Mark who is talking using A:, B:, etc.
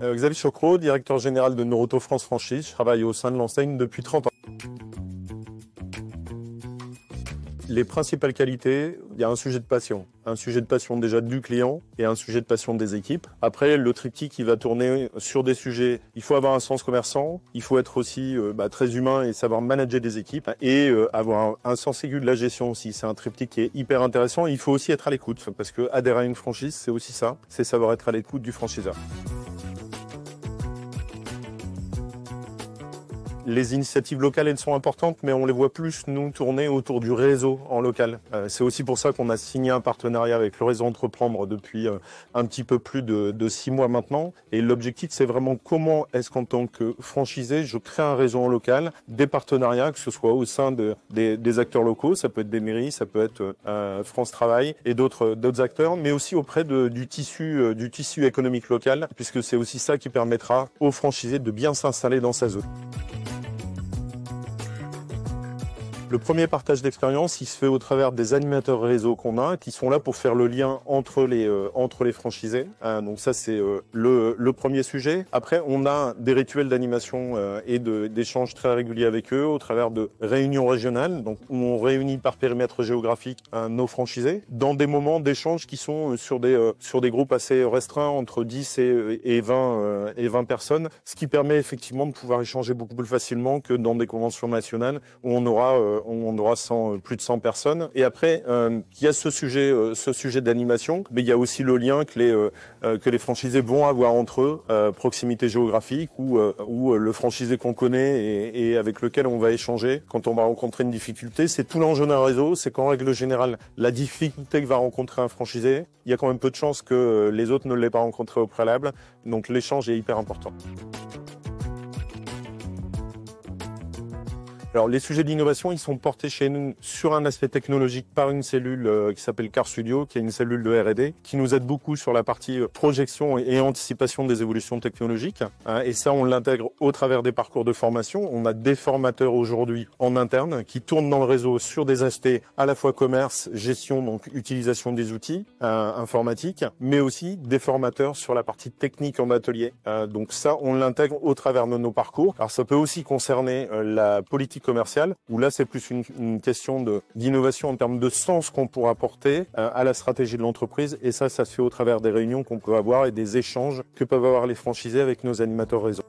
A: Xavier Chocrot, directeur général de Noroto France Franchise. Je travaille au sein de l'enseigne depuis 30 ans. Les principales qualités, il y a un sujet de passion. Un sujet de passion déjà du client et un sujet de passion des équipes. Après, le triptyque qui va tourner sur des sujets, il faut avoir un sens commerçant, il faut être aussi très humain et savoir manager des équipes et avoir un sens aigu de la gestion aussi. C'est un triptyque qui est hyper intéressant. Il faut aussi être à l'écoute parce que adhérer à une franchise, c'est aussi ça, c'est savoir être à l'écoute du franchiseur. Les initiatives locales, elles sont importantes, mais on les voit plus, nous, tourner autour du réseau en local. C'est aussi pour ça qu'on a signé un partenariat avec le réseau Entreprendre depuis un petit peu plus de 6 mois maintenant. Et l'objectif, c'est vraiment comment est-ce qu'en tant que franchisé, je crée un réseau en local, des partenariats, que ce soit au sein des acteurs locaux, ça peut être des mairies, ça peut être France Travail et d'autres acteurs, mais aussi auprès du tissu économique local, puisque c'est aussi ça qui permettra aux franchisés de bien s'installer dans sa zone. Le premier partage d'expérience, il se fait au travers des animateurs réseau qu'on a, qui sont là pour faire le lien entre les franchisés. Donc ça, c'est le premier sujet. Après, on a des rituels d'animation et d'échanges très réguliers avec eux au travers de réunions régionales, donc où on réunit par périmètre géographique nos franchisés, dans des moments d'échange qui sont sur des groupes assez restreints, entre 10 et 20 personnes, ce qui permet effectivement de pouvoir échanger beaucoup plus facilement que dans des conventions nationales où on aura plus de 100 personnes. Et après, il y a ce sujet d'animation, mais il y a aussi le lien que les franchisés vont avoir entre eux, proximité géographique ou le franchisé qu'on connaît et avec lequel on va échanger quand on va rencontrer une difficulté. C'est tout l'enjeu d'un réseau, c'est qu'en règle générale, la difficulté que va rencontrer un franchisé, il y a quand même peu de chances que les autres ne l'aient pas rencontré au préalable. Donc l'échange est hyper important. Alors, les sujets d'innovation, ils sont portés chez nous sur un aspect technologique par une cellule qui s'appelle Car Studio, qui est une cellule de R&D, qui nous aide beaucoup sur la partie projection et anticipation des évolutions technologiques. Et ça, on l'intègre au travers des parcours de formation. On a des formateurs aujourd'hui en interne qui tournent dans le réseau sur des aspects à la fois commerce, gestion, donc utilisation des outils informatiques, mais aussi des formateurs sur la partie technique en atelier. Donc ça, on l'intègre au travers de nos parcours. Alors, ça peut aussi concerner la politique commerciale, où là c'est plus une question d'innovation en termes de sens qu'on pourra apporter à la stratégie de l'entreprise, et ça se fait au travers des réunions qu'on peut avoir et des échanges que peuvent avoir les franchisés avec nos animateurs réseau.